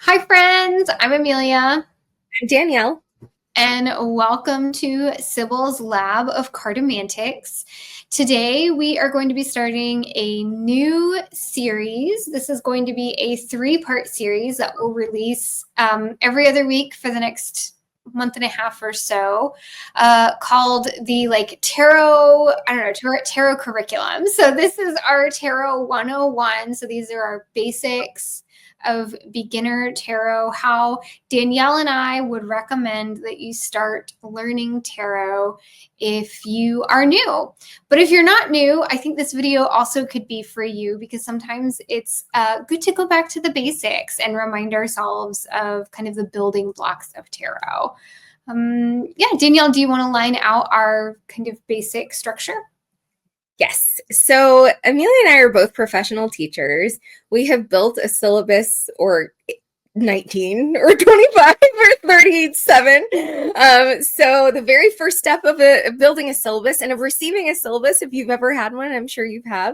Hi, friends. I'm Amelia, Danielle. and welcome to Sybil's Lab of Cartomantics. Today, we are going to be starting a new series. This is going to be a three-part series that will release every other week for the next month and a half or so, called the tarot, I don't know, tarot curriculum. So this is our Tarot 101. So these are our basics of beginner tarot, how Danielle and I would recommend that you start learning tarot if you are new. But if you're not new, I think this video also could be for you, because sometimes it's good to go back to the basics and remind ourselves of kind of the building blocks of tarot. Yeah, Danielle, do you want to line out our kind of basic structure? Yes. So Amelia and I are both professional teachers. We have built a syllabus or 19 or 25 or 37. So the very first step of building a syllabus and of receiving a syllabus, if you've ever had one, I'm sure you have,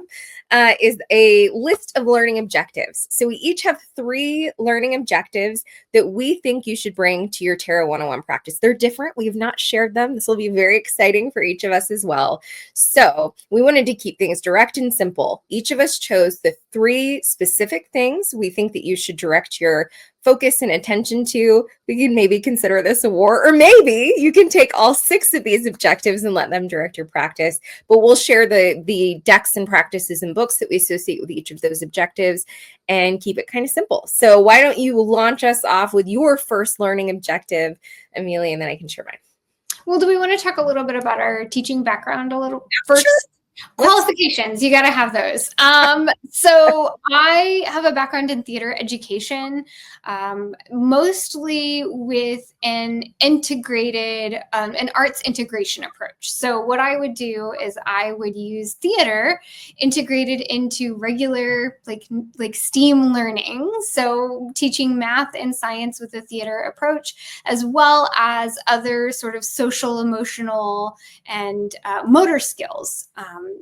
is a list of learning objectives. So we each have 3 learning objectives that we think you should bring to your Tarot 101 practice. They're different. We have not shared them. This will be very exciting for each of us as well. So we wanted to keep things direct and simple. Each of us chose the 3 specific things we think that you should direct your focus and attention to. We can maybe consider this a war, or maybe you can take all 6 of these objectives and let them direct your practice. But we'll share the decks and practices and books that we associate with each of those objectives and keep it kind of simple. So why don't you launch us off with your first learning objective, Amelia, and then I can share mine. Well, do we want to talk a little bit about our teaching background a little Sure. first? Let's Qualifications, you got to have those. So I have a background in theater education, mostly with an integrated, an arts integration approach. So what I would do is I would use theater integrated into regular, like STEAM learning. So teaching math and science with a theater approach, as well as other sort of social, emotional, and motor skills.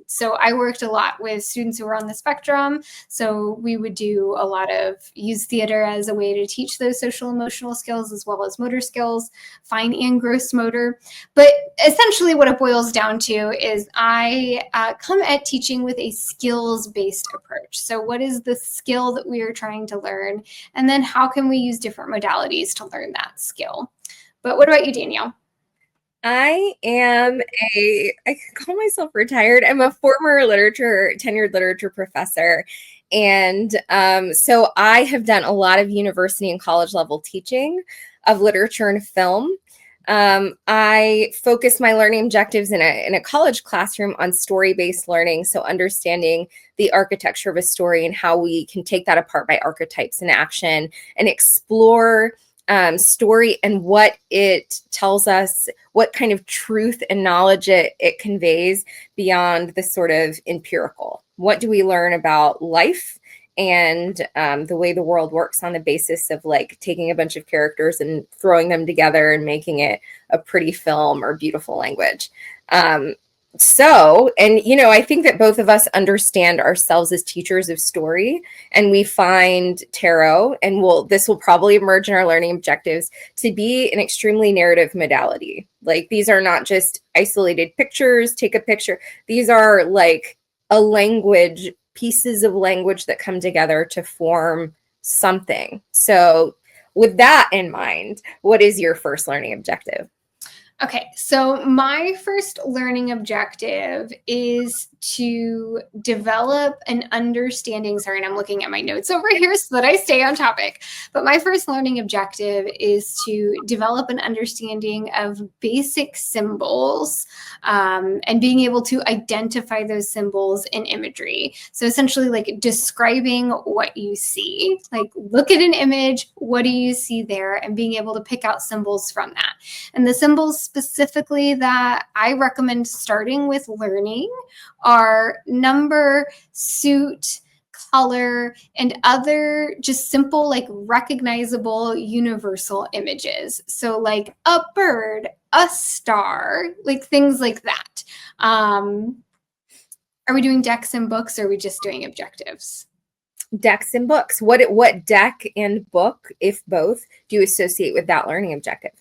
So I worked a lot with students who were on the spectrum. So we would do a lot of use theater as a way to teach those social emotional skills as well as motor skills, fine and gross motor. But essentially what it boils down to is I come at teaching with a skills-based approach. So what is the skill that we are trying to learn? And then how can we use different modalities to learn that skill? But what about you, Danielle? I am I can call myself retired. I'm a former tenured literature professor. And so I have done a lot of university and college level teaching of literature and film. I focus my learning objectives in a college classroom on story-based learning. So understanding the architecture of a story and how we can take that apart by archetypes and action and explore story and what it tells us, what kind of truth and knowledge it conveys beyond the sort of empirical. What do we learn about life and the way the world works on the basis of like taking a bunch of characters and throwing them together and making it a pretty film or beautiful language. I think that both of us understand ourselves as teachers of story, and we find tarot, and this will probably emerge in our learning objectives, to be an extremely narrative modality. Like, these are not just isolated pictures, take a picture. These are like pieces of language that come together to form something. So with that in mind, what is your first learning objective? Okay, so my first learning objective is to develop an understanding. Sorry, and I'm looking at my notes over here so that I stay on topic. But my first learning objective is to develop an understanding of basic symbols, and being able to identify those symbols in imagery. So essentially, like describing what you see. Like, look at an image, what do you see there? And being able to pick out symbols from that. And the symbols specifically that I recommend starting with learning are number, suit, color, and other just simple, like recognizable universal images. So like a bird, a star, like things like that. Are we doing decks and books, or are we just doing objectives? Decks and books. What deck and book, if both, do you associate with that learning objective?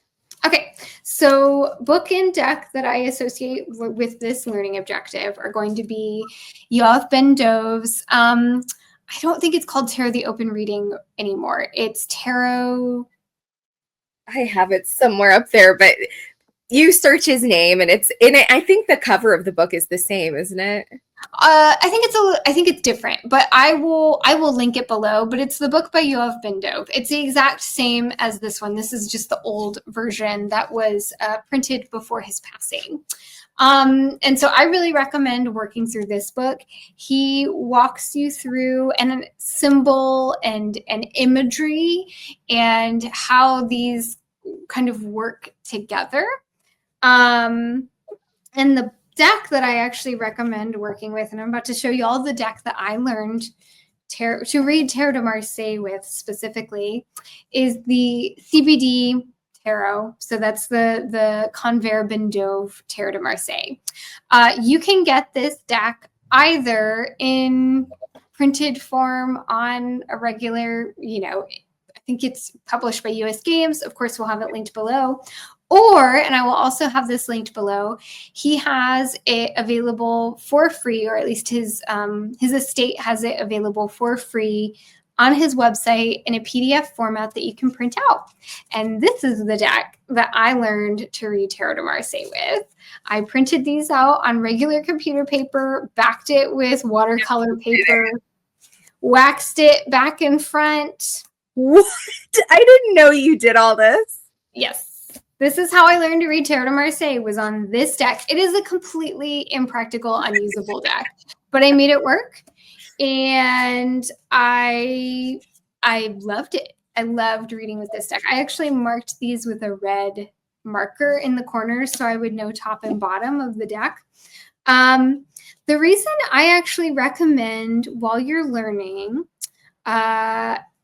Okay, so book and deck that I associate with this learning objective are going to be Yoav Ben Dove's, I don't think it's called Tarot the Open Reading anymore. It's Tarot. I have it somewhere up there, but you search his name and it's in it. I think the cover of the book is the same, isn't it? I think it's different, but I will link it below. But it's the book by Yoav Ben Dov. It's the exact same as this one. This is just the old version that was printed before his passing. And so I really recommend working through this book. He walks you through and symbol and imagery and how these kind of work together. And the deck that I actually recommend working with, and I'm about to show you all the deck that I learned to read Tarot de Marseille with specifically, is the CBD Tarot. So that's the Convert Ben Dove Tarot de Marseille. You can get this deck either in printed form on a regular, I think it's published by US Games. Of course, we'll have it linked below. Or, and I will also have this linked below, he has it available for free, or at least his estate has it available for free on his website in a PDF format that you can print out. And this is the deck that I learned to read Tarot de Marseille with. I printed these out on regular computer paper, backed it with watercolor paper, waxed it back and front. What? I didn't know you did all this. Yes. This is how I learned to read Tarot de Marseille, was on this deck. It is a completely impractical, unusable deck, but I made it work, and I loved it. I loved reading with this deck. I actually marked these with a red marker in the corners so I would know top and bottom of the deck. The reason I actually recommend while you're learning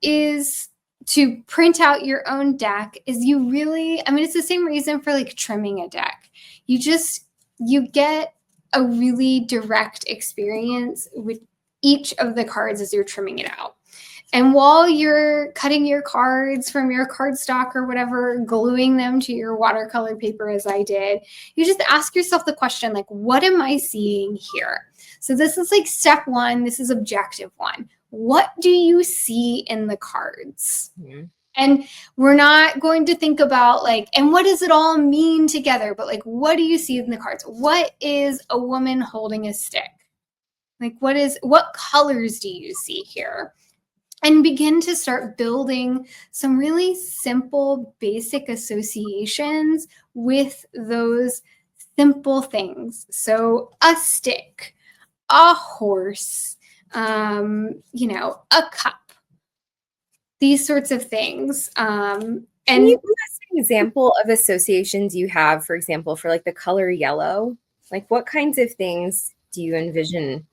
is to print out your own deck is it's the same reason for like trimming a deck. You get a really direct experience with each of the cards as you're trimming it out. And while you're cutting your cards from your cardstock or whatever, gluing them to your watercolor paper as I did, you just ask yourself the question, like, what am I seeing here? So this is like step one. This is objective one. What do you see in the cards? Mm-hmm. And we're not going to think about and what does it all mean together? But what do you see in the cards? What is a woman holding a stick? What colors do you see here? And begin to start building some really simple, basic associations with those simple things. So a stick, a horse, a cup, these sorts of things. Can you give us an example of associations you have, for example, for the color yellow? What kinds of things do you envision?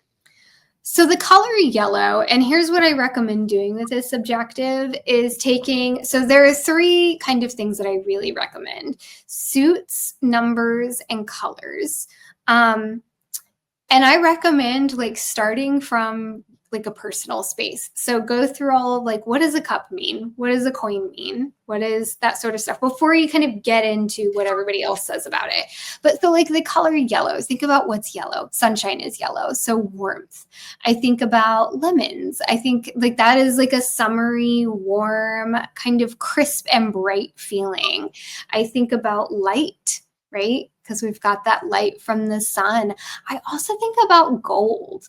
So the color yellow, and here's what I recommend doing with this objective, is so there are three kind of things that I really recommend: suits, numbers, and colors. And I recommend starting from a personal space. So go through all of what does a cup mean? What does a coin mean? What is that sort of stuff before you kind of get into what everybody else says about it. But so the color yellow, think about what's yellow. Sunshine is yellow. So warmth. I think about lemons. I think that is a summery, warm, kind of crisp and bright feeling. I think about light, right? Because we've got that light from the sun. I also think about gold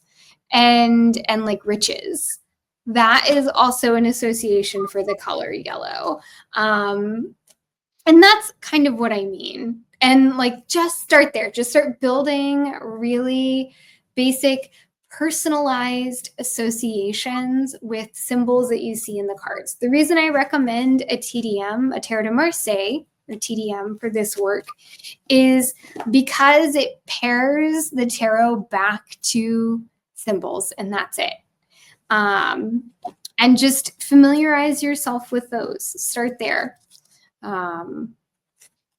and riches. That is also an association for the color yellow. And that's kind of what I mean. And just start there. Just start building really basic, personalized associations with symbols that you see in the cards. The reason I recommend a TDM, a Tarot de Marseille, or TDM for this work, is because it pairs the tarot back to symbols, and that's it. And just familiarize yourself with those. Start there. And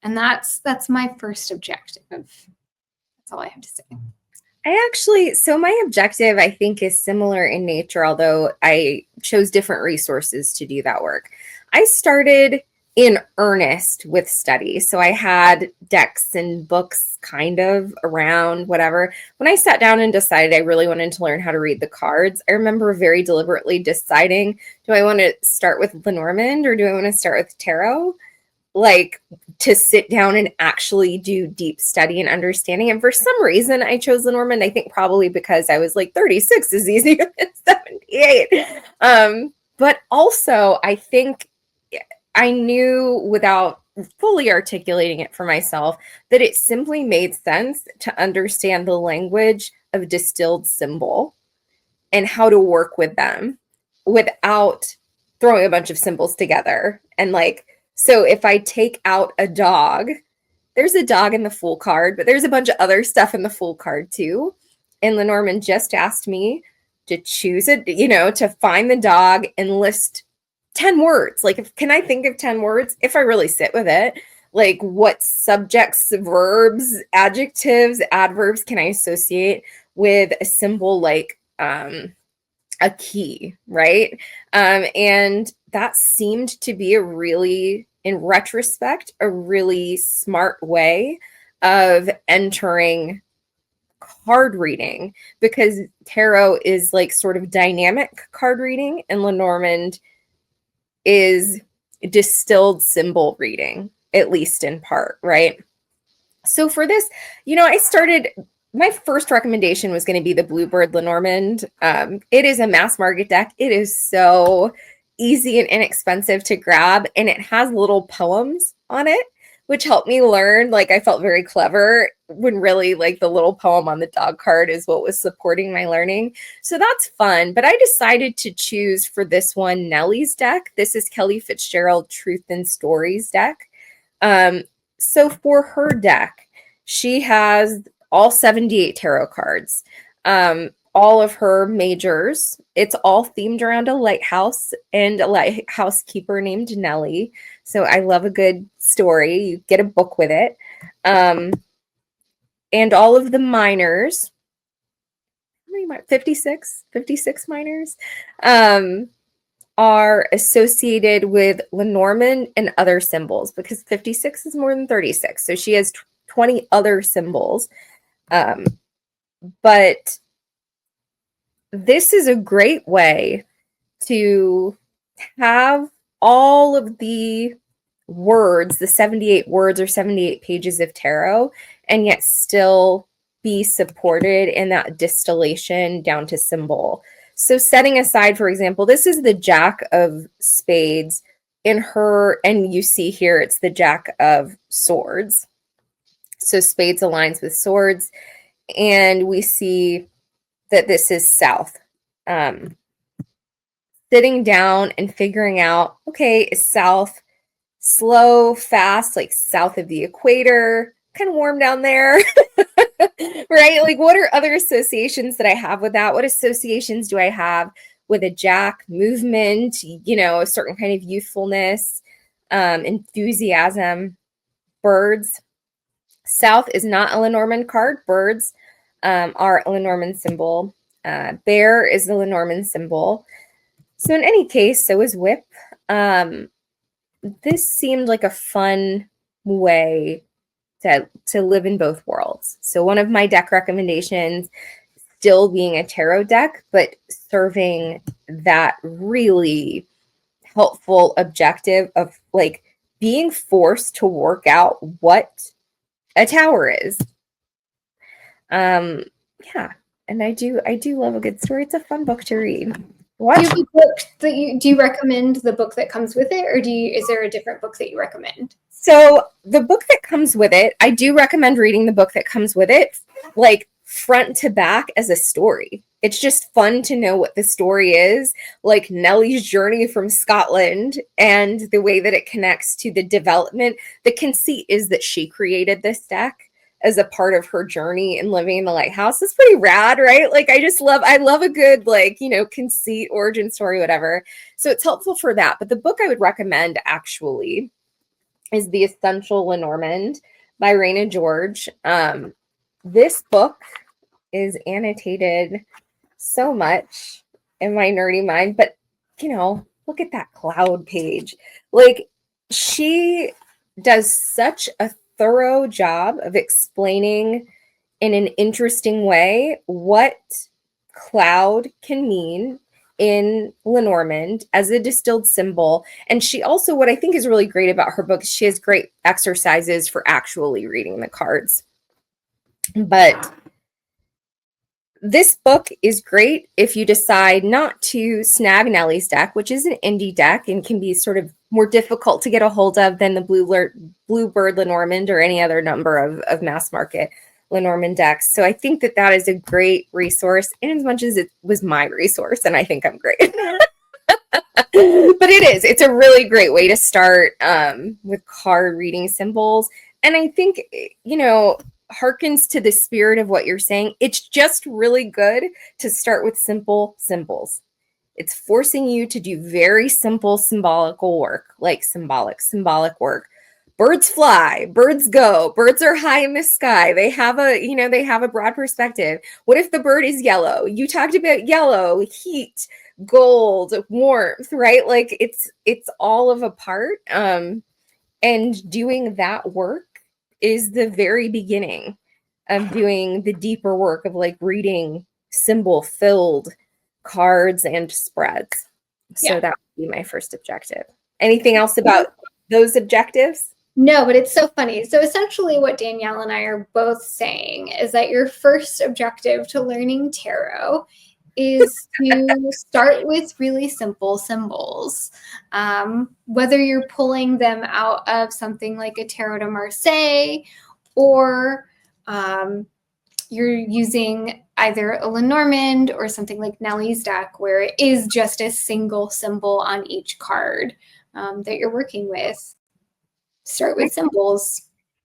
that's my first objective. That's all I have to say. So my objective, I think, is similar in nature, although I chose different resources to do that work. I started in earnest with study. So I had decks and books kind of around, whatever. When I sat down and decided I really wanted to learn how to read the cards, I remember very deliberately deciding, do I want to start with Lenormand or do I want to start with tarot? Like, to sit down and actually do deep study and understanding. And for some reason, I chose Lenormand. I think probably because I was like 36 is easier than 78. But also, I think I knew without fully articulating it for myself that it simply made sense to understand the language of distilled symbol and how to work with them without throwing a bunch of symbols together. And like, so if I take out a dog, there's a dog in the Fool card, but there's a bunch of other stuff in the Fool card too. And Lenormand just asked me to choose it, to find the dog and list 10 words. Like, can I think of 10 words if I really sit with it? Like, what subjects, verbs, adjectives, adverbs can I associate with a symbol like a key, right? And that seemed to be in retrospect, a really smart way of entering card reading, because tarot is like sort of dynamic card reading and Lenormand is distilled symbol reading, at least in part, right? So for this, my first recommendation was going to be the Bluebird Lenormand. It is a mass market deck. It is so easy and inexpensive to grab, and it has little poems on it, which helped me learn. Like, I felt very clever when really like the little poem on the dog card is what was supporting my learning. So that's fun. But I decided to choose for this one Nellie's deck. This is Kelly Fitzgerald Truth and Stories deck. So for her deck, she has all 78 tarot cards, all of her majors. It's all themed around a lighthouse and a lighthouse keeper named Nellie. So I love a good story. You get a book with it. And all of the minors, 56 minors, are associated with Lenormand and other symbols, because 56 is more than 36. So she has 20 other symbols. But this is a great way to have all of the words, the 78 words or 78 pages of tarot, and yet still be supported in that distillation down to symbol. So setting aside, for example, this is the Jack of Spades in her, and you see here it's the Jack of Swords. So spades aligns with swords, and we see that this is south. Sitting down and figuring out, okay, is south slow, fast, like south of the equator, kind of warm down there, right? Like, what are other associations that I have with that? What associations do I have with a Jack? Movement, a certain kind of youthfulness, enthusiasm. Birds. South is not a Lenormand card. Birds are a Lenormand symbol. Bear is the Lenormand symbol. So in any case, so is whip. This seemed like a fun way to live in both worlds. So one of my deck recommendations, still being a tarot deck, but serving that really helpful objective of like being forced to work out what a tower is. Yeah. And I do love a good story. It's a fun book to read. Do you have a book that do you recommend the book that comes with it, or is there a different book that you recommend? So the book that comes with it, I do recommend reading the book that comes with it, like front to back as a story. It's just fun to know what the story is, like Nellie's journey from Scotland and the way that it connects to the development. The conceit is that she created this deck as a part of her journey and living in the lighthouse. It's pretty rad, right? Like, I love a good, like, conceit, origin story, whatever. So it's helpful for that. But the book I would recommend actually is The Essential Lenormand by Raina George. This book is annotated so much in my nerdy mind, but look at that cloud page. Like, she does such a thorough job of explaining in an interesting way what cloud can mean in Lenormand as a distilled symbol. And she also, what I think is really great about her book, she has great exercises for actually reading the cards. But this book is great if you decide not to snag Nellie's deck, which is an indie deck and can be sort of more difficult to get a hold of than the Bluebird Lenormand or any other number of mass market Lenormand decks. So I think that is a great resource, in as much as it was my resource, and I think I'm great. But it's a really great way to start with card reading symbols. And I think, harkens to the spirit of what you're saying. It's just really good to start with simple symbols. It's forcing you to do very simple symbolical work, like symbolic work. Birds fly, birds go, birds are high in the sky. They have a broad perspective. What if the bird is yellow? You talked about yellow, heat, gold, warmth, right? Like, it's all of a part. And doing that work is the very beginning of doing the deeper work of like reading symbol filled cards and spreads. So that would be my first objective. Anything else about those objectives? No, but it's so funny. So essentially what Danielle and I are both saying is that your first objective to learning tarot is to start with really simple symbols. Whether you're pulling them out of something like a Tarot de Marseille, or you're using either a Lenormand or something like Nellie's deck, where it is just a single symbol on each card that you're working with. Start with symbols.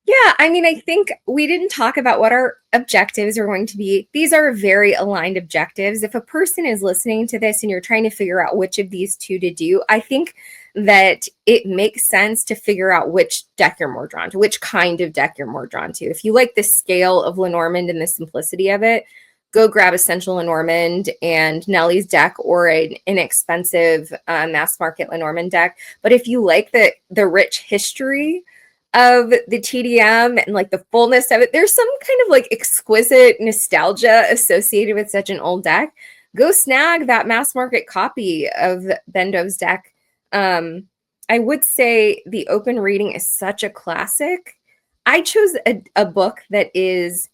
Yeah, I mean, I think we didn't talk about what our objectives are going to be. These are very aligned objectives. If a person is listening to this and you're trying to figure out which of these two to do, I think that it makes sense to figure out which deck you're more drawn to, which kind of deck you're more drawn to. If you like the scale of Lenormand and the simplicity of it, go grab Essential Lenormand and Nellie's deck, or an inexpensive mass market Lenormand deck. But if you like the rich history of the TDM and like the fullness of it, there's some kind of like exquisite nostalgia associated with such an old deck. Go snag that mass market copy of Bendo's deck. I would say the open reading is such a classic. I chose a book that is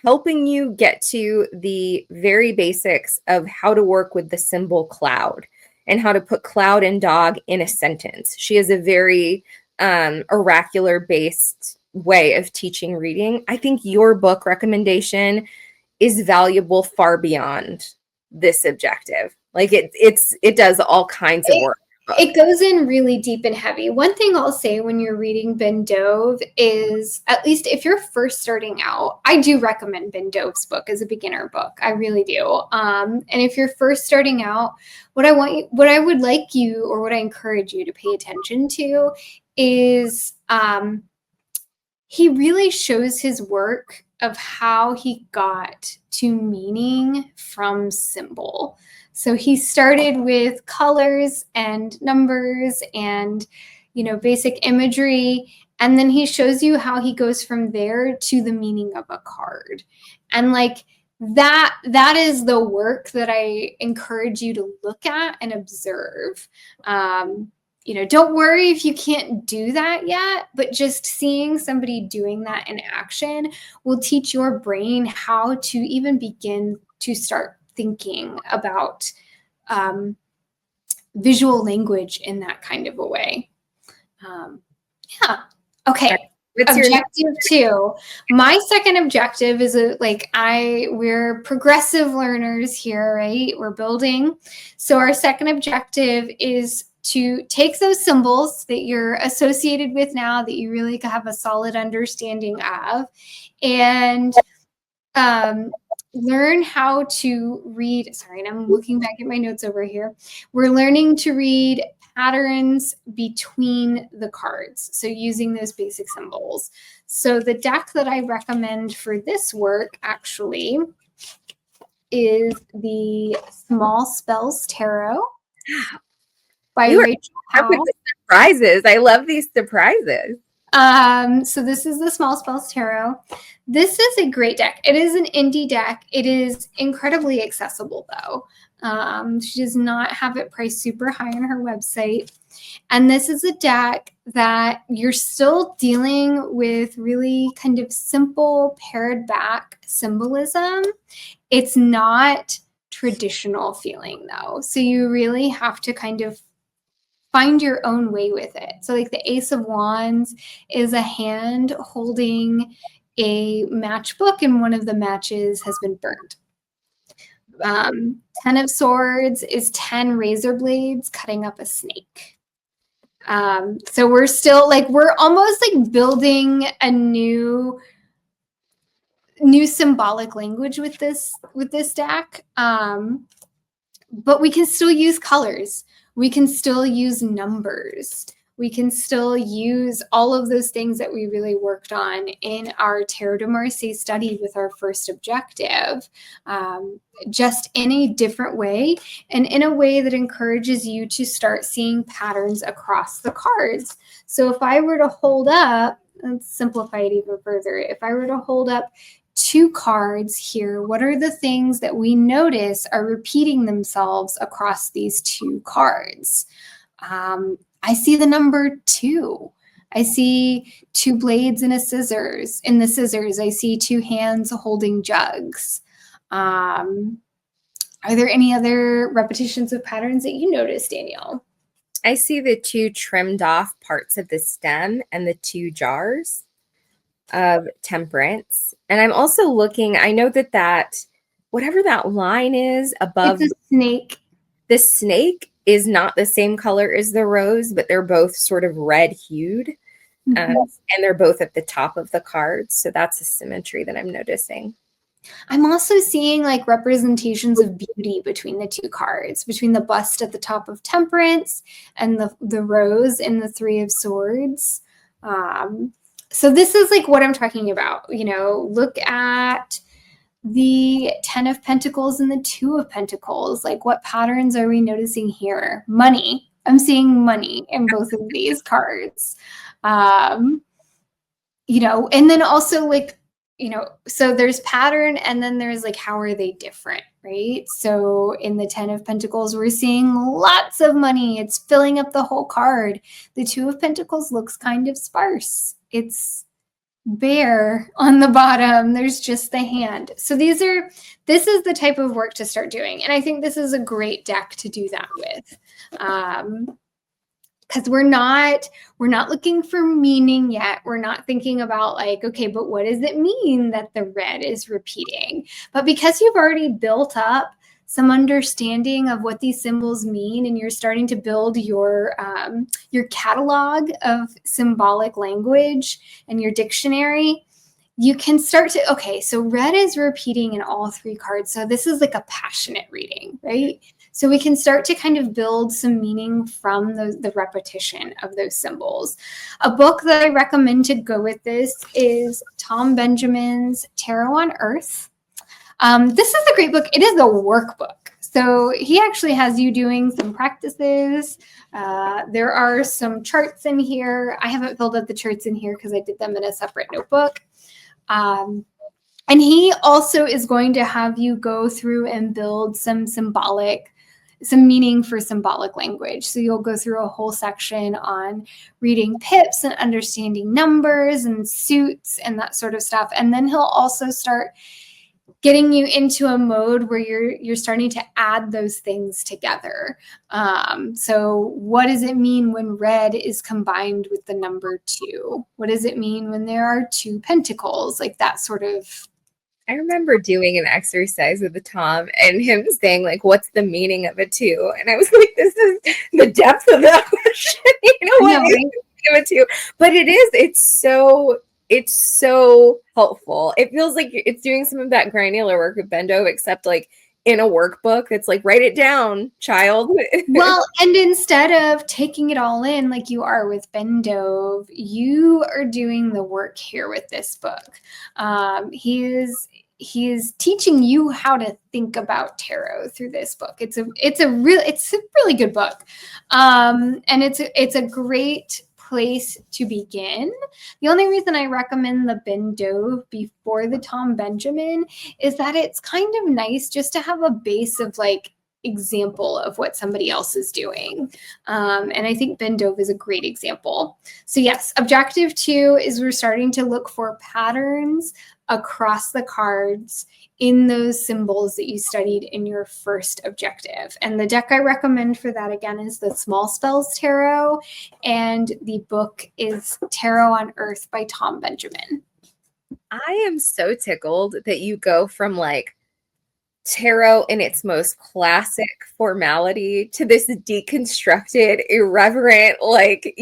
helping you get to the very basics of how to work with the symbol cloud and how to put cloud and dog in a sentence. She has a very oracular based way of teaching reading. I think your book recommendation is valuable far beyond this objective. Like, it does all kinds of work. It goes in really deep and heavy. One thing I'll say when you're reading Ben Dove is, at least if you're first starting out, I do recommend Ben Dove's book as a beginner book. I really do. And if you're first starting out, what I would like you, or what I encourage you to pay attention to is he really shows his work of how he got to meaning from symbol. So he started with colors and numbers and, basic imagery. And then he shows you how he goes from there to the meaning of a card. And like that is the work that I encourage you to look at and observe. Don't worry if you can't do that yet, but just seeing somebody doing that in action will teach your brain how to even begin to start thinking about visual language in that kind of a way. Okay. Objective 2. My second objective is we're progressive learners here, right? We're building. So our second objective is to take those symbols that you're associated with now, that you really have a solid understanding of, and learn how to read. Sorry, and I'm looking back at my notes over here. We're learning to read patterns between the cards, so using those basic symbols. So the deck that I recommend for this work actually is the Small Spells Tarot by You are Rachel up with Howe. the surprises. I love these surprises. So this is the Small Spells Tarot. This is a great deck. It is an indie deck. It is incredibly accessible, though. She does not have it priced super high on her website. And this is a deck that you're still dealing with really kind of simple pared back symbolism. It's not traditional feeling, though. So you really have to kind of find your own way with it. So like the Ace of Wands is a hand holding a matchbook, and one of the matches has been burned. 10 of Swords is 10 razor blades cutting up a snake. So we're still like, we're almost like building a new symbolic language with this deck. But we can still use colors. We can still use numbers. We can still use all of those things that we really worked on in our Tarot de Marseille study with our first objective, just in a different way, and in a way that encourages you to start seeing patterns across the cards. So if I were to hold up, let's simplify it even further. If I were to hold up 2 cards here, what are the things that we notice are repeating themselves across these 2 cards? I see the number 2. I see 2 blades and a scissors. In the scissors, I see 2 hands holding jugs. Are there any other repetitions of patterns that you notice, Danielle? I see the 2 trimmed off parts of the stem and the 2 jars of temperance. And I'm also looking, I know that whatever that line is above, it's a snake. The snake is not the same color as the rose, but they're both sort of red hued. And they're both at the top of the cards. So that's a symmetry that I'm noticing. I'm also seeing like representations of beauty between the 2 cards, between the bust at the top of Temperance and the rose in the 3 of Swords. So this is like what I'm talking about. You know, look at the 10 of Pentacles and the 2 of Pentacles. Like, what patterns are we noticing here? Money. I'm seeing money in both of these cards. You know, and then also like, you know, so there's pattern, and then there's like, how are they different, right? So in the 10 of Pentacles, we're seeing lots of money. It's filling up the whole card. The 2 of Pentacles looks kind of sparse. It's bare on the bottom. There's just the hand. So this is the type of work to start doing. And I think this is a great deck to do that with. Because we're not looking for meaning yet. We're not thinking about like, okay, but what does it mean that the red is repeating? But because you've already built up some understanding of what these symbols mean, and you're starting to build your catalog of symbolic language and your dictionary, you can start to, okay, so red is repeating in all 3 cards. So this is like a passionate reading, right? So we can start to kind of build some meaning from the repetition of those symbols. A book that I recommend to go with this is Tom Benjamin's Tarot on Earth. This is a great book. It is a workbook. So he actually has you doing some practices. There are some charts in here. I haven't filled out the charts in here because I did them in a separate notebook. And he also is going to have you go through and build some meaning for symbolic language. So you'll go through a whole section on reading pips and understanding numbers and suits and that sort of stuff. And then he'll also start getting you into a mode where you're starting to add those things together. So what does it mean when red is combined with the number 2? What does it mean when there are 2 pentacles? Like that sort of. I remember doing an exercise with the Tom and him saying, like, what's the meaning of a 2? And I was like, this is the depth of that question. You know what? Yeah, right? Of a 2. But it's so helpful. It feels like it's doing some of that granular work with Bendo, except like in a workbook. It's like, write it down, child. Well, and instead of taking it all in like you are with Bendo, you are doing the work here with this book. he's teaching you how to think about tarot through this book. It's a really good book, and it's a great place to begin. The only reason I recommend the Ben Dove before the Tom Benjamin is that it's kind of nice just to have a base of like example of what somebody else is doing. And I think Ben Dove is a great example. So yes, objective 2 is we're starting to look for patterns across the cards in those symbols that you studied in your first objective. And the deck I recommend for that, again, is the Small Spells Tarot, and the book is Tarot on Earth by Tom Benjamin. I am so tickled that you go from like tarot in its most classic formality to this deconstructed, irreverent, like,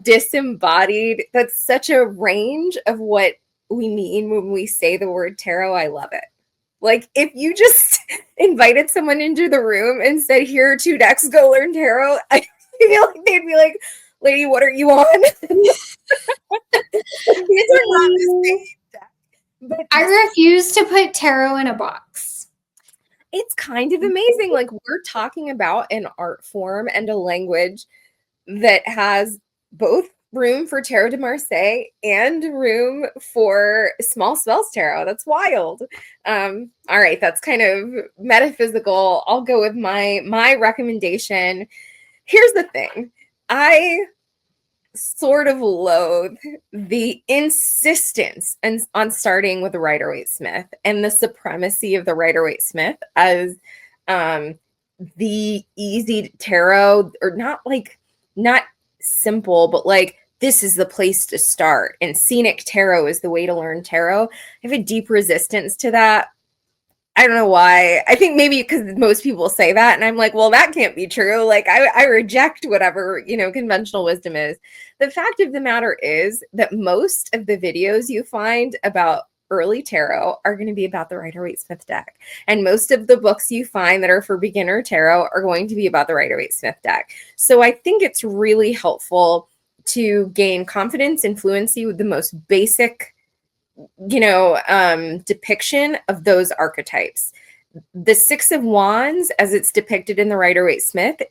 disembodied. That's such a range of what we mean when we say the word tarot. I love it. Like, if you just invited someone into the room and said, here are 2 decks, go learn tarot, I feel like they'd be like, lady, what are you on? These are not the same deck. But I refuse to put tarot in a box. It's kind of amazing. Like, we're talking about an art form and a language that has both room for Tarot de Marseille and room for Small Spells Tarot. That's wild. All right, that's kind of metaphysical. I'll go with my recommendation. Here's the thing. I sort of loathe the insistence on starting with the Rider-Waite-Smith and the supremacy of the Rider-Waite-Smith as the easy tarot, or not simple, but like, this is the place to start, and scenic tarot is the way to learn tarot. I have a deep resistance to that. I don't know why. I think maybe because most people say that, and I'm like, well, that can't be true. Like, I reject whatever, conventional wisdom is. The fact of the matter is that most of the videos you find about early tarot are going to be about the Rider-Waite-Smith deck. And most of the books you find that are for beginner tarot are going to be about the Rider-Waite-Smith deck. So I think it's really helpful to gain confidence and fluency with the most basic depiction of those archetypes. The 6 of Wands, as it's depicted in the Rider-Waite-Smith,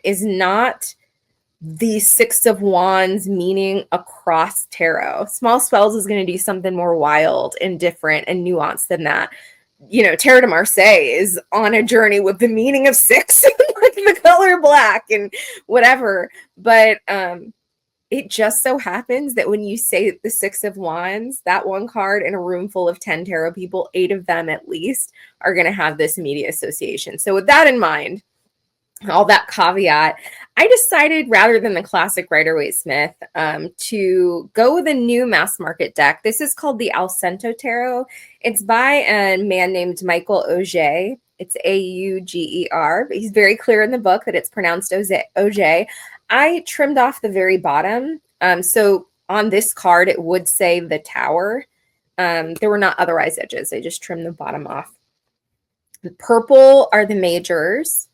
is not the 6 of Wands meaning across tarot. Small Spells is going to do something more wild and different and nuanced than that. Tarot de Marseille is on a journey with the meaning of 6, like the color black and whatever. But it just so happens that when you say the 6 of Wands, that one card in a room full of 10 tarot people, 8 of them at least are going to have this immediate association. So with that in mind, all that caveat, I decided rather than the classic Rider-Waite-Smith to go with a new mass market deck. This is called the Alcento Tarot. It's by a man named Michael Auger. It's Auger. But he's very clear in the book that it's pronounced Auger. I trimmed off the very bottom. So on this card, it would say the Tower. There were not otherwise edges. I just trimmed the bottom off. The purple are the majors.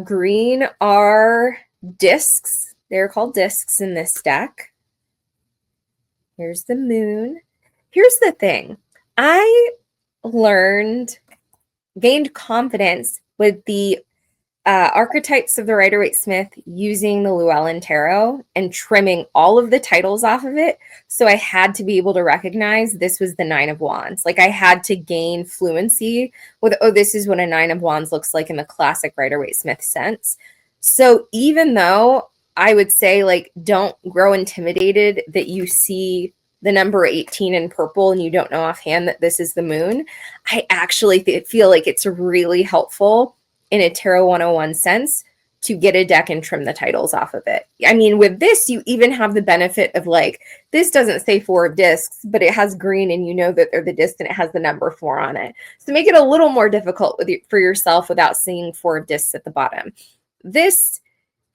Green are discs. They're called discs in this deck. Here's the moon. Here's the thing. I gained confidence with the archetypes of the Rider-Waite-Smith using the Llewellyn Tarot and trimming all of the titles off of it. So I had to be able to recognize this was the 9 of Wands. Like, I had to gain fluency with, this is what a 9 of Wands looks like in the classic Rider-Waite-Smith sense. So even though I would say, like, don't grow intimidated that you see the number 18 in purple and you don't know offhand that this is the moon, I actually feel like it's really helpful in a Tarot 101 sense to get a deck and trim the titles off of it. I mean, with this, you even have the benefit of, like, this doesn't say 4 of discs, but it has green and you know that they're the disc and it has the number 4 on it. So make it a little more difficult for yourself without seeing 4 of discs at the bottom. This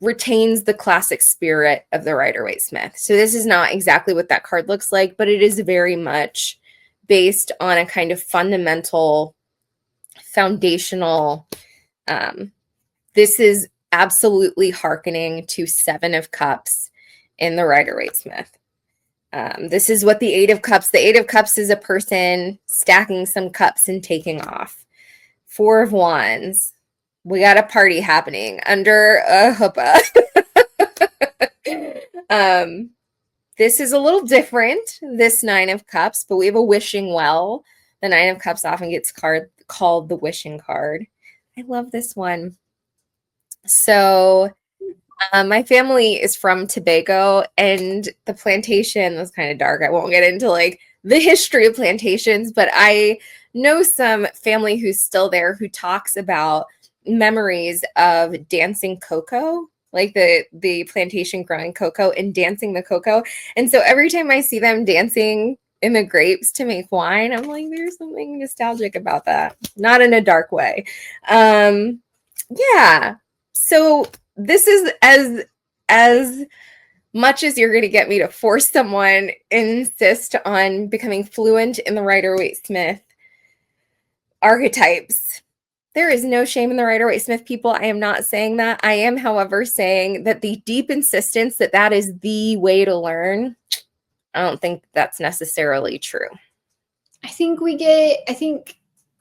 retains the classic spirit of the Rider-Waite-Smith. So this is not exactly what that card looks like, but it is very much based on a kind of fundamental, foundational. This is absolutely hearkening to 7 of Cups in the Rider-Waite-Smith. This is what the Eight of Cups, the Eight of Cups is a person stacking some cups and taking off. Four of Wands, we got a party happening under a chuppah. This is a little different, this Nine of Cups, but we have a wishing well. The Nine of Cups often gets called the wishing card. I love this one. So my family is from Tobago, and the plantation was kind of dark. I won't get into like the history of plantations, but I know some family who's still there who talks about memories of dancing cocoa, like the plantation growing cocoa and dancing the cocoa. And so every time I see them dancing in the grapes to make wine, I'm like, there's something nostalgic about that. Not in a dark way. Yeah. So this is as much as you're going to get me to force someone insist on becoming fluent in the Rider-Waite-Smith archetypes. There is no shame in the Rider-Waite-Smith people. I am not saying that. I am, however, saying that the deep insistence that that is the way to learn, I don't think that's necessarily true. I think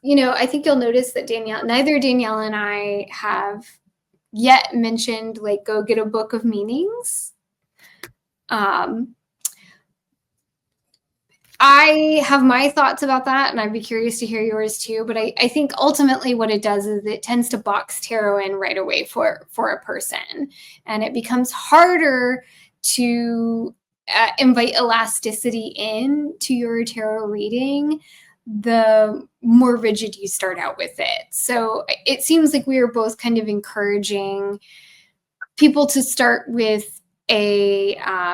you'll notice that neither Danielle and I have yet mentioned like go get a book of meanings. I have my thoughts about that, and I'd be curious to hear yours too. But I think ultimately what it does is it tends to box tarot in right away for a person, and it becomes harder to invite elasticity in to your tarot reading the more rigid you start out with it. So it seems like we are both kind of encouraging people to start with an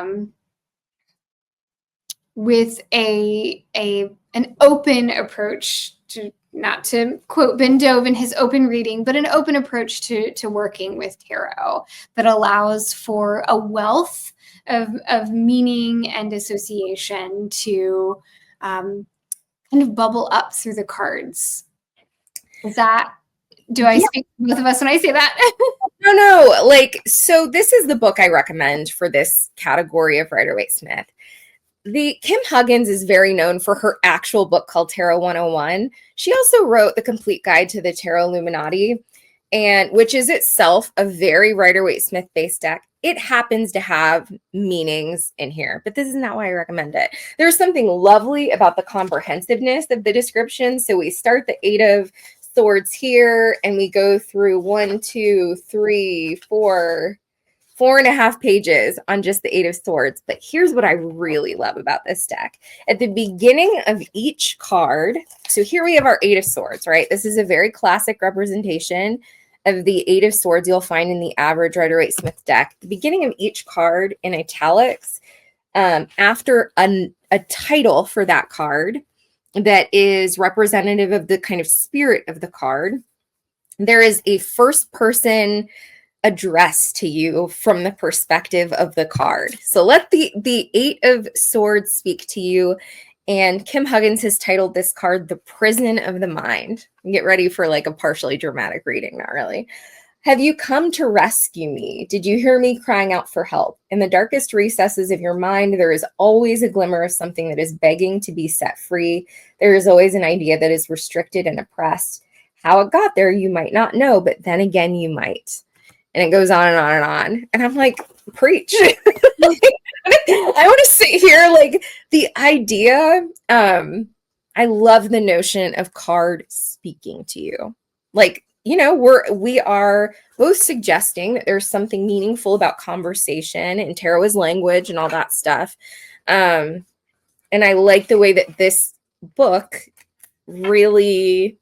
open approach to, not to quote Ben Dove in his open reading, but an open approach to working with tarot that allows for a wealth of meaning and association to kind of bubble up through the cards. Do I speak for both of us when I say that? No. So this is the book I recommend for this category of Rider-Waite-Smith. Kim Huggins is very known for her actual book called Tarot 101. She also wrote The Complete Guide to the Tarot Illuminati, which is itself a very Rider-Waite-Smith based deck. It happens to have meanings in here, but this is not why I recommend it. There's something lovely about the comprehensiveness of the description. So we start the Eight of Swords here, and we go through 1, 2, 3, 4, 4.5 pages on just the Eight of Swords. But here's what I really love about this deck. At the beginning of each card, so here we have our Eight of Swords, right? This is a very classic representation of the Eight of Swords you'll find in the average Rider-Waite-Smith deck. The beginning of each card in italics, after a title for that card that is representative of the kind of spirit of the card, there is a first person address to you from the perspective of the card. So let the Eight of Swords speak to you. And Kim Huggins has titled this card The Prison of the Mind. Get ready for like a partially dramatic reading, not really. Have you come to rescue me? Did you hear me crying out for help? In the darkest recesses of your mind, there is always a glimmer of something that is begging to be set free. There is always an idea that is restricted and oppressed. How it got there, you might not know, but then again, you might. And it goes on and on and on. And I'm like, preach. I want to sit here, like the idea. I love the notion of card speaking to you. Like, we are both suggesting that there's something meaningful about conversation, and tarot is language and all that stuff. And I like the way that this book really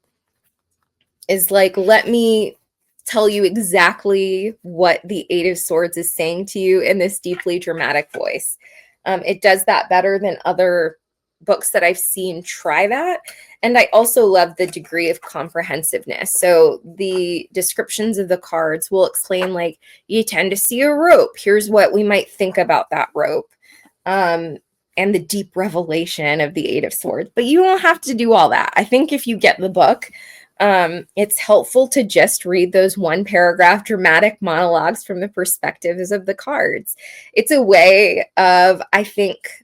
is like, let me tell you exactly what the Eight of Swords is saying to you in this deeply dramatic voice. It does that better than other books that I've seen try that. And I also love the degree of comprehensiveness. So the descriptions of the cards will explain, like, you tend to see a rope. Here's what we might think about that rope. And the deep revelation of the Eight of Swords. But you don't have to do all that. I think if you get the book, it's helpful to just read those one paragraph dramatic monologues from the perspectives of the cards. It's a way of, I think,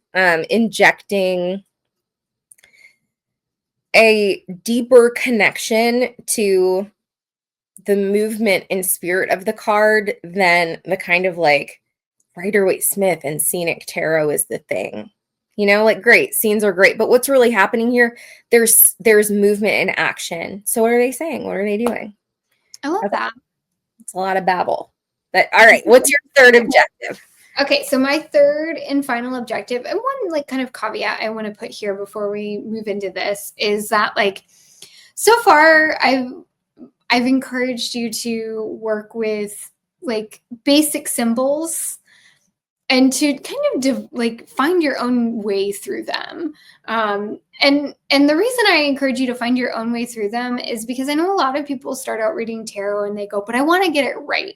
injecting a deeper connection to the movement and spirit of the card than the kind of like Rider-Waite-Smith and scenic tarot is the thing. You know, like great, scenes are great, but what's really happening here? There's movement and action. So what are they saying? What are they doing? I love that. It's a lot of babble. But all right, what's your third objective? Okay, so my third and final objective, and one like kind of caveat I want to put here before we move into this, is that like so far I've encouraged you to work with like basic symbols and to kind of like find your own way through them. And the reason I encourage you to find your own way through them is because I know a lot of people start out reading tarot and they go, but I want to get it right.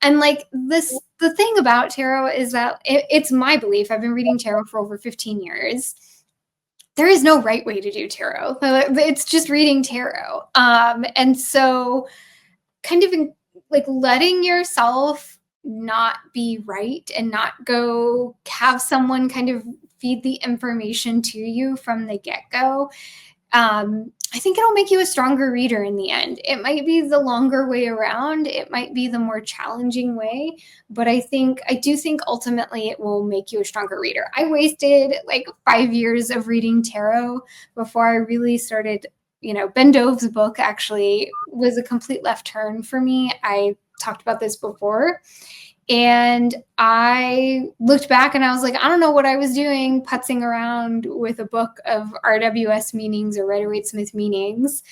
And like the thing about tarot is that it's my belief. I've been reading tarot for over 15 years. There is no right way to do tarot. It's just reading tarot. And so kind of like letting yourself not be right and not go have someone kind of feed the information to you from the get-go. I think it'll make you a stronger reader in the end. It might be the longer way around. It might be the more challenging way, but I do think ultimately it will make you a stronger reader. I wasted like 5 years of reading tarot before I really started. Ben Dove's book actually was a complete left turn for me. I talked about this before. And I looked back and I was like, I don't know what I was doing putzing around with a book of RWS meanings or Rider-Waite-Smith meanings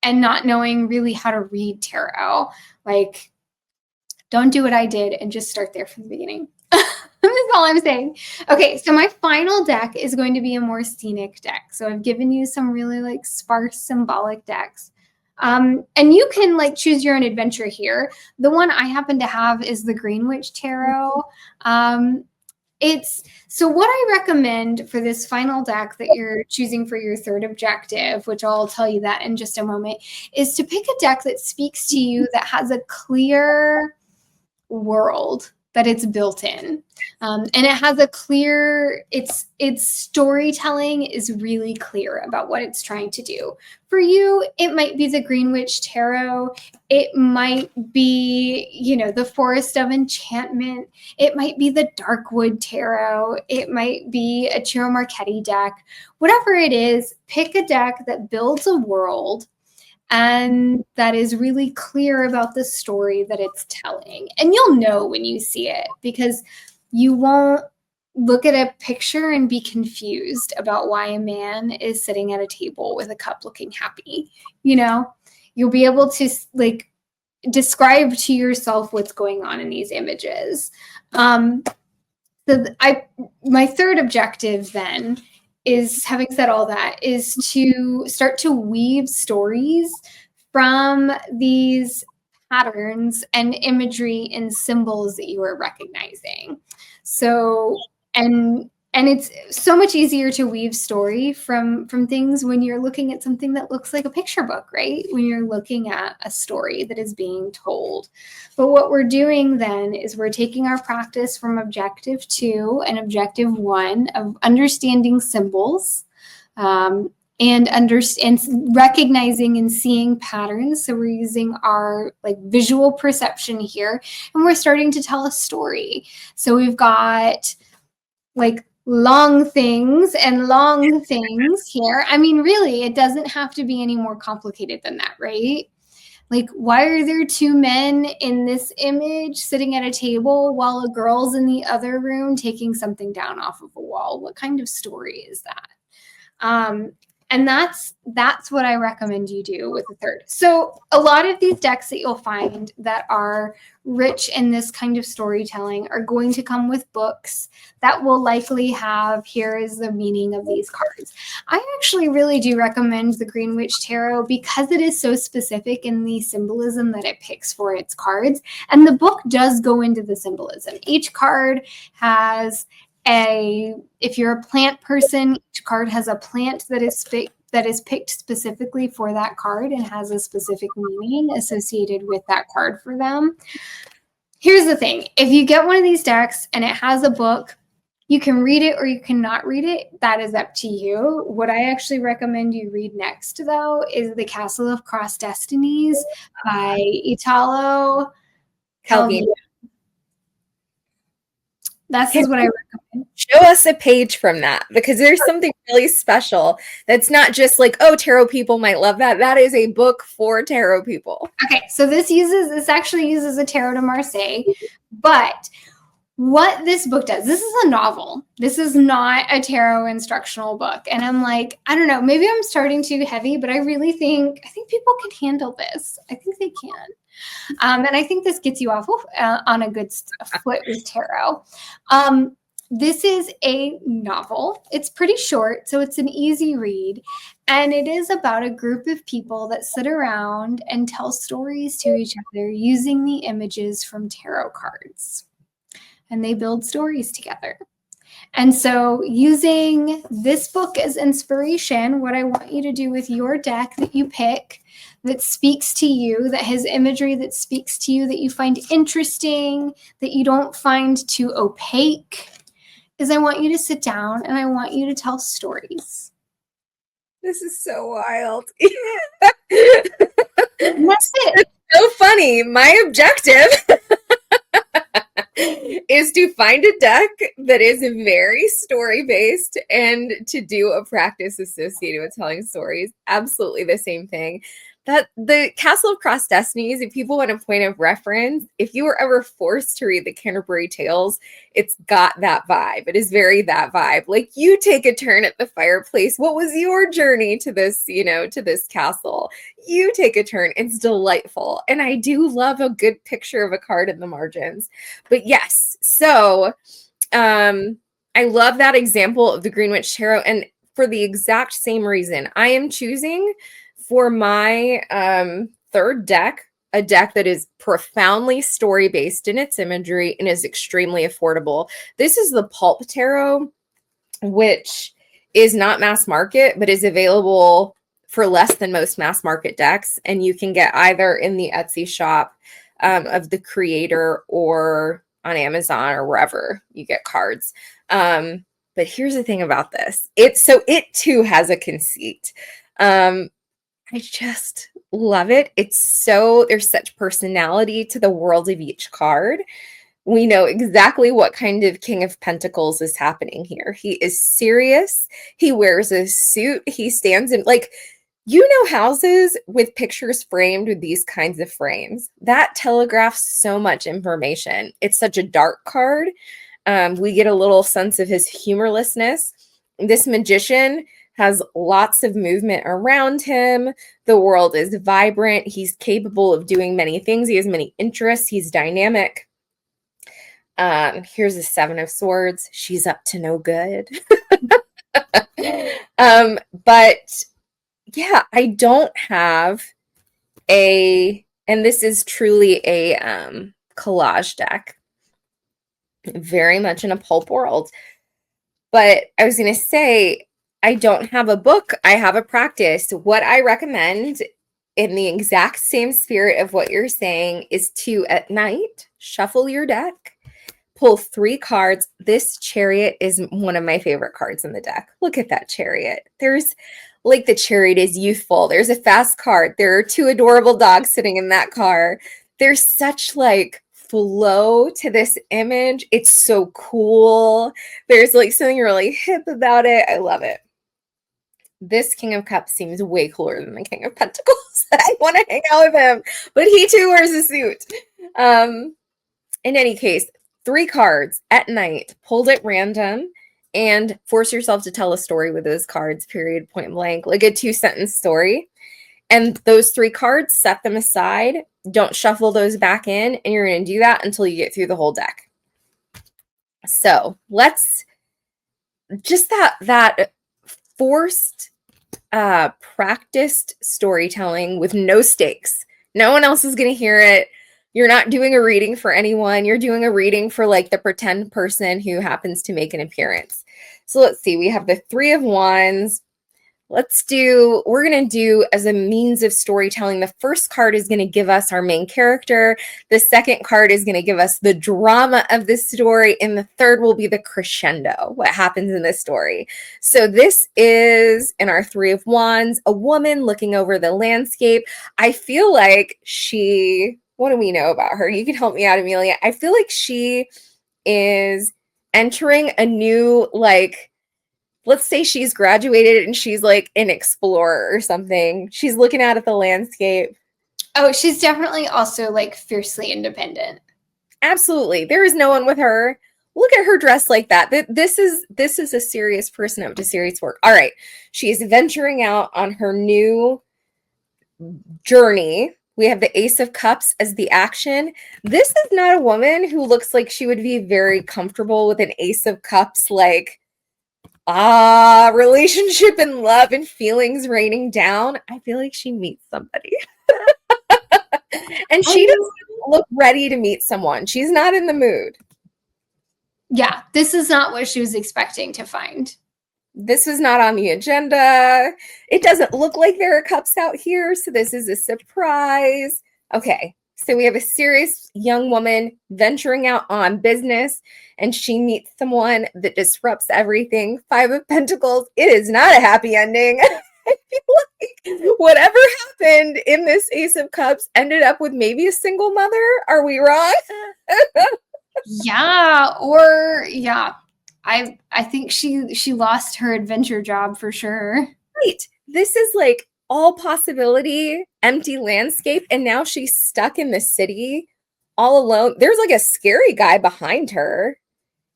and not knowing really how to read tarot. Like, don't do what I did and just start there from the beginning. That's all I'm saying. Okay, so my final deck is going to be a more scenic deck. So I've given you some really like sparse symbolic decks. And you can like choose your own adventure here. The one I happen to have is the Greenwich Tarot. So what I recommend for this final deck that you're choosing for your third objective, which I'll tell you that in just a moment, is to pick a deck that speaks to you, that has a clear world that it's built in. And it has a clear, its storytelling is really clear about what it's trying to do. For you, it might be the Greenwich Tarot. It might be, the Forest of Enchantment. It might be the Darkwood Tarot. It might be a Ciro Marchetti deck. Whatever it is, pick a deck that builds a world and that is really clear about the story that it's telling. And you'll know when you see it, because you won't look at a picture and be confused about why a man is sitting at a table with a cup looking happy. You'll be able to like describe to yourself what's going on in these images. My third objective then is, having said all that, is to start to weave stories from these patterns and imagery and symbols that you are recognizing. So, and it's so much easier to weave story from things when you're looking at something that looks like a picture book, right? When you're looking at a story that is being told. But what we're doing then is we're taking our practice from objective 2 and objective 1 of understanding symbols, and recognizing and seeing patterns. So we're using our like visual perception here, and we're starting to tell a story. So we've got like long things and long things here. I mean, really, it doesn't have to be any more complicated than that, right? Like, why are there 2 men in this image sitting at a table while a girl's in the other room taking something down off of a wall? What kind of story is that? And that's what I recommend you do with the third. So a lot of these decks that you'll find that are rich in this kind of storytelling are going to come with books that will likely have, here is the meaning of these cards. I actually really do recommend the Greenwich Tarot because it is so specific in the symbolism that it picks for its cards. And the book does go into the symbolism. Each card has if you're a plant person, each card has a plant that is picked specifically for that card and has a specific meaning associated with that card for them. Here's the thing. If you get one of these decks and it has a book, You can read it or you cannot read it. That is up to you. What I actually recommend you read next, though, is The Castle of Cross Destinies by Italo Calvin, Calvino. This is what I recommend. show us a page from that, because there's something really special that's not just like, oh, tarot people might love that. That is a book for tarot people. Okay, so this actually uses a Tarot de Marseille, but what this book does, this is a novel. This is not a tarot instructional book. And I'm like, I don't know, maybe I'm starting too heavy, but I really think people can handle this. I think they can. And I think this gets you off on a good foot with tarot. This is a novel. It's pretty short, so it's an easy read. And it is about a group of people that sit around and tell stories to each other using the images from tarot cards. And they build stories together. And so using this book as inspiration, what I want you to do with your deck that you pick that speaks to you, that has imagery that speaks to you, that you find interesting, that you don't find too opaque, is I want you to sit down and I want you to tell stories. This is so wild. And that's it. It's so funny. My objective is to find a deck that is very story based and to do a practice associated with telling stories. Absolutely the same thing. That the Castle of Cross Destinies, if people want a point of reference, if you were ever forced to read the Canterbury Tales, it's got that vibe. It is very that vibe. Like, you take a turn at the fireplace. What was your journey to this, to this castle? You take a turn. It's delightful. And I do love a good picture of a card in the margins. But yes, so I love that example of the Green Witch Tarot. And for the exact same reason, I am choosing for my third deck, a deck that is profoundly story-based in its imagery and is extremely affordable. This is the Pulp Tarot, which is not mass market, but is available for less than most mass market decks. And you can get either in the Etsy shop of the creator or on Amazon or wherever you get cards. But here's the thing about this. It too has a conceit. I just love it. There's such personality to the world of each card. We know exactly what kind of King of Pentacles is happening here. He is serious. He wears a suit. He stands in, houses with pictures framed with these kinds of frames. That telegraphs so much information. It's such a dark card. We get a little sense of his humorlessness. This magician has lots of movement around him. The world is vibrant. He's capable of doing many things. He has many interests. He's dynamic. Here's a Seven of Swords. She's up to no good. But yeah, I don't have and this is truly a collage deck. Very much in a pulp world. But I was going to say, I don't have a book. I have a practice. What I recommend in the exact same spirit of what you're saying is to, at night, shuffle your deck, pull 3 cards. This Chariot is one of my favorite cards in the deck. Look at that Chariot. The Chariot is youthful. There's a fast card. There are 2 adorable dogs sitting in that car. There's such flow to this image. It's so cool. There's something really hip about it. I love it. This King of Cups seems way cooler than the King of Pentacles. I want to hang out with him, but he too wears a suit. In any case, 3 cards at night, pulled at random, and force yourself to tell a story with those cards, period, point blank, like a 2-sentence story. And those 3 cards, set them aside. Don't shuffle those back in, and you're going to do that until you get through the whole deck. So let's just that forced, practiced storytelling with no stakes. No one else is going to hear it. You're not doing a reading for anyone. You're doing a reading for the pretend person who happens to make an appearance. So let's see. We have the 3 of Wands. we're going to do as a means of storytelling. The first card is going to give us our main character. The second card is going to give us the drama of the story. And the third will be the crescendo, what happens in this story. So this is in our Three of Wands, a woman looking over the landscape. I feel like what do we know about her? You can help me out, Amelia. I feel like she is entering a new, like, let's say she's graduated and she's like an explorer or something. She's looking out at the landscape. Oh, she's definitely also like fiercely independent. Absolutely. There is no one with her. Look at her dress like that. This is a serious person up to serious work. All right. She is venturing out on her new journey. We have the Ace of Cups as the action. This is not a woman who looks like she would be very comfortable with an Ace of Cups, like, relationship and love and feelings raining down. I feel like she meets somebody. And she doesn't look ready to meet someone. She's not in the mood. Yeah, this is not what she was expecting to find. This was not on the agenda. It doesn't look like there are cups out here, so this is a surprise. Okay, so we have a serious young woman venturing out on business, and she meets someone that disrupts everything. Five of Pentacles. It is not a happy ending. I feel like whatever happened in this Ace of Cups ended up with maybe a single mother. Are we wrong? Yeah, I think she lost her adventure job for sure. Right. This is like all possibility, empty landscape, and now she's stuck in the city all alone. There's like a scary guy behind her.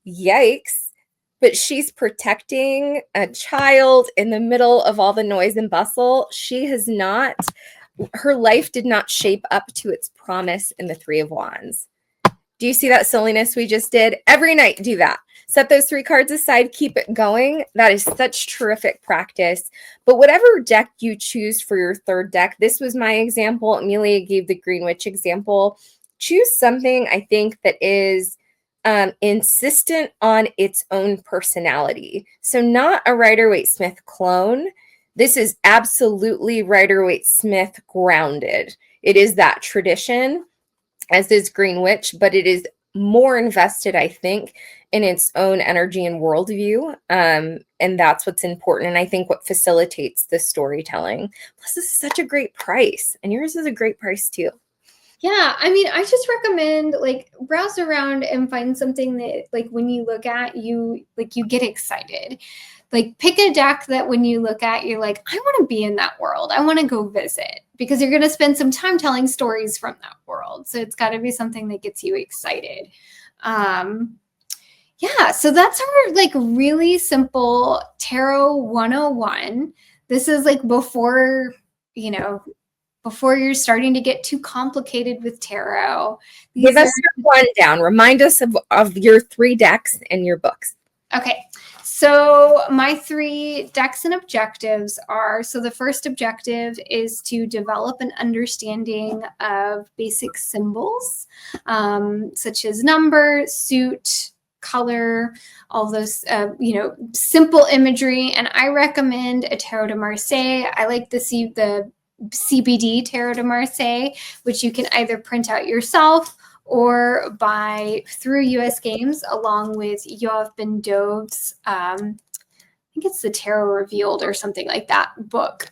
Yikes. But she's protecting a child in the middle of all the noise and bustle. Her life did not shape up to its promise in the Three of Wands. Do you see that silliness we just did? Every night, do that. Set those three cards aside, keep it going. That is such terrific practice. But whatever deck you choose for your third deck, this was my example. Amelia gave the Green Witch example. Choose something, I think, that is insistent on its own personality. So not a Rider-Waite-Smith clone. This is absolutely Rider-Waite-Smith grounded. It is that tradition, as is Green Witch, but it is more invested, I think, in its own energy and worldview. And that's what's important. And I think what facilitates the storytelling. Plus, this is such a great price. And yours is a great price too. Yeah, I mean, I just recommend like browse around and find something that like when you look at you get excited. Like pick a deck that when you look at you're like, I want to be in that world. I want to go visit, because you're going to spend some time telling stories from that world. So it's got to be something that gets you excited. Yeah, so that's our like really simple Tarot 101. This is like before you're starting to get too complicated with tarot. Give us your rundown. Remind us of your three decks and your books. Okay, so my three decks and objectives are, so the first objective is to develop an understanding of basic symbols, such as number, suit, color, all those, simple imagery. And I recommend a Tarot de Marseille. I like the CBD Tarot de Marseille, which you can either print out yourself or buy through US Games, along with Yoav Ben Dove's, I think it's the Tarot Revealed or something like that book.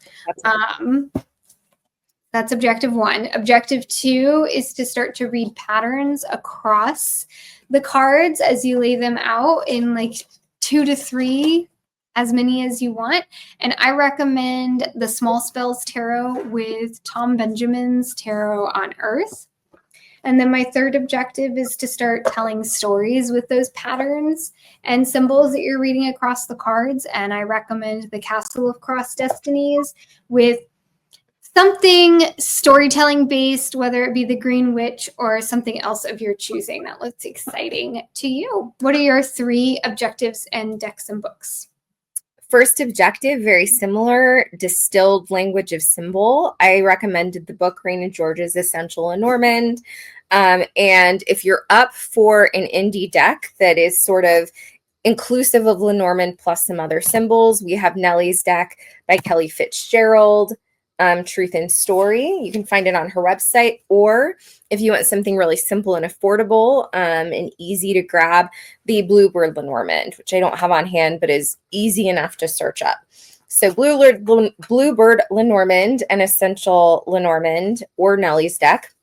That's objective one. Objective two is to start to read patterns across the cards as you lay them out in like 2 to 3, as many as you want. And I recommend the Small Spells Tarot with Tom Benjamin's Tarot on Earth. And then my third objective is to start telling stories with those patterns and symbols that you're reading across the cards. And I recommend the Castle of Cross Destinies with something storytelling based, whether it be the Green Witch or something else of your choosing that looks exciting to you. What are your three objectives and decks and books? First objective, very similar, distilled language of symbol. I recommended the book Raina George's Essential and Normand. And if you're up for an indie deck that is sort of inclusive of Lenormand plus some other symbols. We have Nellie's deck by Kelly Fitzgerald, Truth and Story. You can find it on her website, or if you want something really simple and affordable and easy to grab, the Bluebird Lenormand, which I don't have on hand, but is easy enough to search up. So Bluebird Lenormand and Essential Lenormand, or Nellie's deck.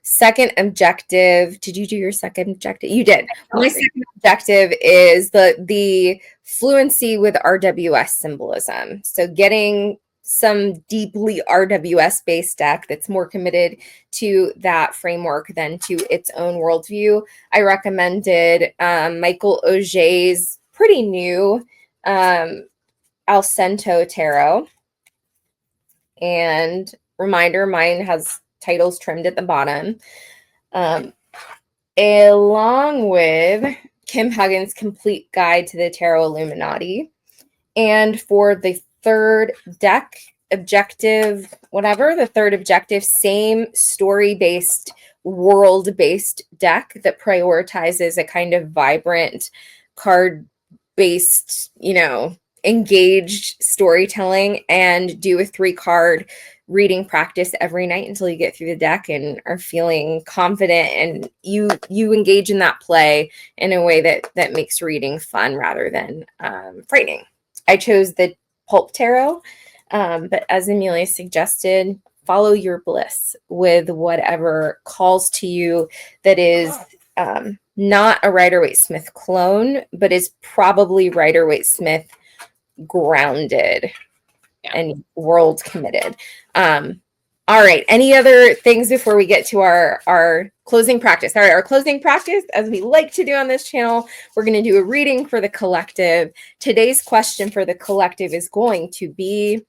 Second objective. Did you do your second objective? You did. My second objective is the fluency with RWS symbolism. So getting some deeply RWS based deck that's more committed to that framework than to its own worldview. I recommended Michael Auger's pretty new Alcento Tarot. And reminder, mine has titles trimmed at the bottom, along with Kim Huggins' Complete Guide to the Tarot Illuminati. And for the third deck objective, the third objective, same story-based, world-based deck that prioritizes a kind of vibrant, card-based, engaged storytelling, and do a 3-card reading practice every night until you get through the deck and are feeling confident, and you engage in that play in a way that makes reading fun rather than frightening. I chose the Pulp Tarot, but as Amelia suggested, follow your bliss with whatever calls to you that is not a Rider-Waite-Smith clone, but is probably Rider-Waite-Smith grounded and world committed. All right. Any other things before we get to our closing practice? All right. Our closing practice, as we like to do on this channel, we're going to do a reading for the collective. Today's question for the collective is going to be,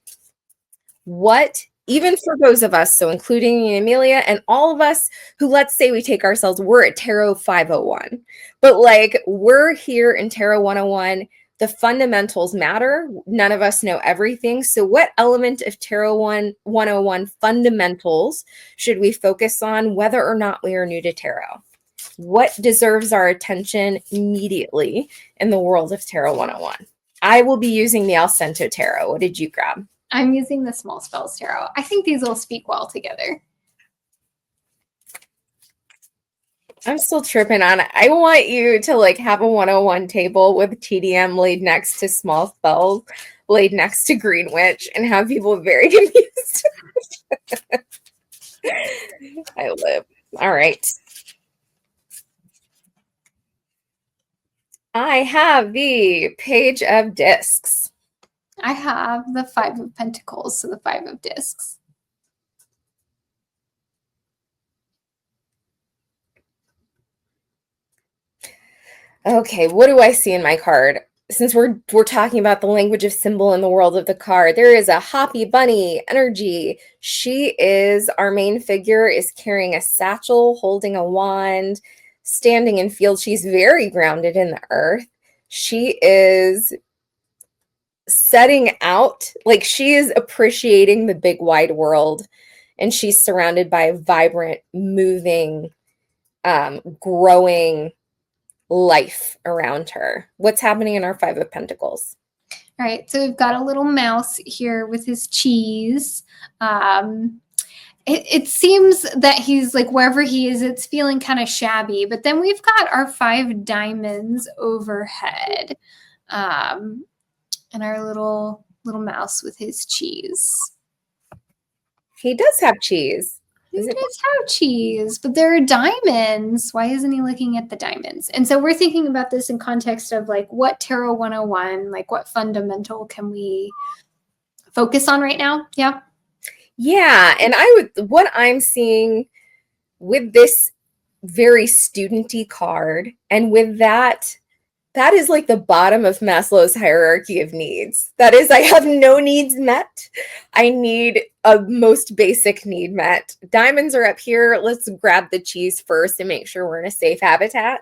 what, even for those of us, so including Amelia and all of us who, let's say we take ourselves, we're at Tarot 501, but we're here in Tarot 101. The fundamentals matter. None of us know everything. So what element of Tarot 101 fundamentals should we focus on, whether or not we are new to tarot? What deserves our attention immediately in the world of Tarot 101? I will be using the Alcento Tarot. What did you grab? I'm using the Small Spells Tarot. I think these will speak well together. I'm still tripping on it. I want you to have a 101 table with TDM laid next to Small Spells, laid next to Green Witch, and have people very confused. I live. All right. I have the Page of Discs. I have the 5 of Pentacles, so the 5 of Discs. Okay, what do I see in my card? Since we're talking about the language of symbol in the world of the card, there is a Hoppy Bunny energy. She is, our main figure, is carrying a satchel, holding a wand, standing in field. She's very grounded in the earth. She is setting out, she is appreciating the big wide world, and she's surrounded by a vibrant, moving, growing life around her. What's happening in our 5 of Pentacles? All right, so we've got a little mouse here with his cheese. It seems that he's wherever he is, it's feeling kind of shabby. But then we've got our 5 diamonds overhead, and our little mouse with his cheese. He does have cheese. He does have cheese, but there are diamonds. Why isn't he looking at the diamonds? And so we're thinking about this in context of what Tarot 101, what fundamental can we focus on right now? Yeah. Yeah. And what I'm seeing with this very studenty card, and with that is the bottom of Maslow's hierarchy of needs. That is, I have no needs met. I need a most basic need met. Diamonds are up here. Let's grab the cheese first and make sure we're in a safe habitat.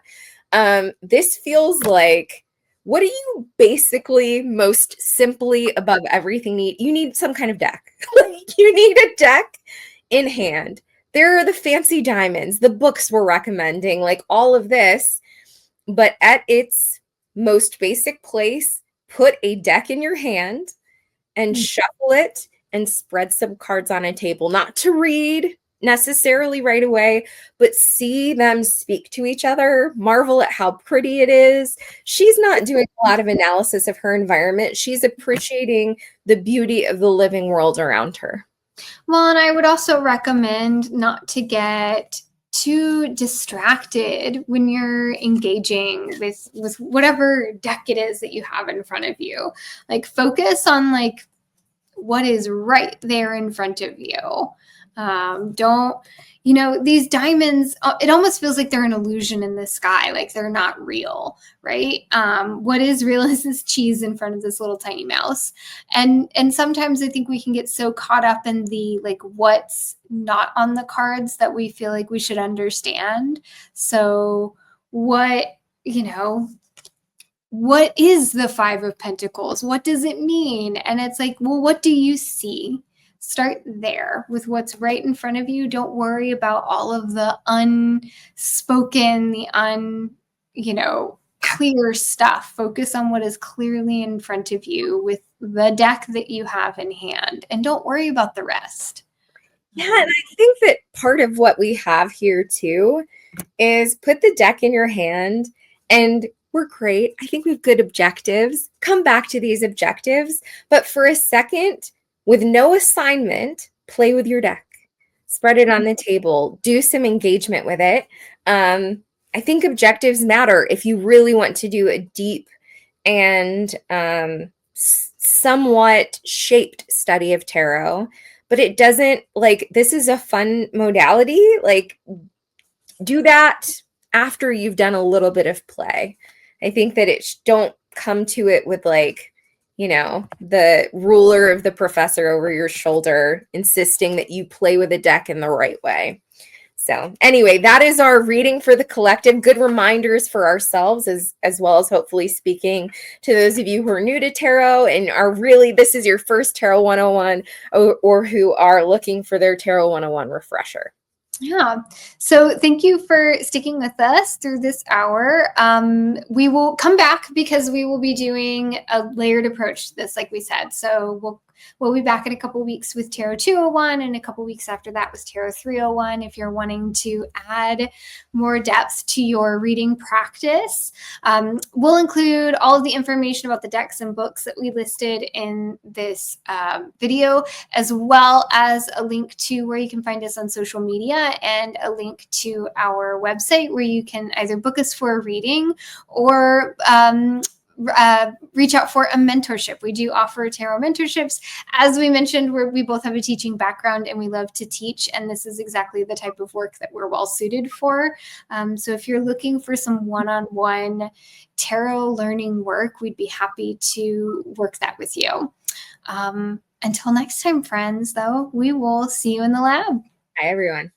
This feels like, what do you basically most simply above everything need? You need some kind of deck. You need a deck in hand. There are the fancy diamonds, the books we're recommending, all of this. But at its most basic place, put a deck in your hand and shuffle it and spread some cards on a table, not to read necessarily right away, but see them speak to each other, marvel at how pretty it is. She's not doing a lot of analysis of her environment. She's appreciating the beauty of the living world around her. Well, and I would also recommend not to get too distracted when you're engaging with whatever deck it is that you have in front of you. Like focus on like what is right there in front of you. Don't, these diamonds, it almost feels like they're an illusion in the sky, like they're not real, right? What is real is this cheese in front of this little tiny mouse. And sometimes I think we can get so caught up in the like what's not on the cards that we feel like we should understand. So what is the Five of Pentacles? What does it mean? And it's like, well, what do you see? Start there with what's right in front of you. Don't worry about all of the unspoken, clear stuff. Focus on what is clearly in front of you with the deck that you have in hand. And don't worry about the rest. Yeah, and I think that part of what we have here too is put the deck in your hand and we're great. I think we have good objectives. Come back to these objectives. But for a second, with no assignment, play with your deck. Spread it on the table. Do some engagement with it. I think objectives matter if you really want to do a deep and somewhat shaped study of tarot. But it doesn't, like, this is a fun modality. Like, do that after you've done a little bit of play. I think that don't come to it with like, the ruler of the professor over your shoulder, insisting that you play with a deck in the right way. So anyway, that is our reading for the collective. Good reminders for ourselves as well as hopefully speaking to those of you who are new to tarot and are really, this is your first Tarot 101 or who are looking for their Tarot 101 refresher. Yeah. So thank you for sticking with us through this hour. We will come back because we will be doing a layered approach to this, like we said. So we'll be back in a couple weeks with Tarot 201 and a couple weeks after that with Tarot 301 if you're wanting to add more depth to your reading practice. We'll include all of the information about the decks and books that we listed in this video, as well as a link to where you can find us on social media and a link to our website where you can either book us for a reading or reach out for a mentorship. We do offer tarot mentorships. As we mentioned, we both have a teaching background and we love to teach, and this is exactly the type of work that we're well suited for. So if you're looking for some one-on-one tarot learning work, we'd be happy to work that with you. Until next time, friends, though, we will see you in the lab. Hi, everyone.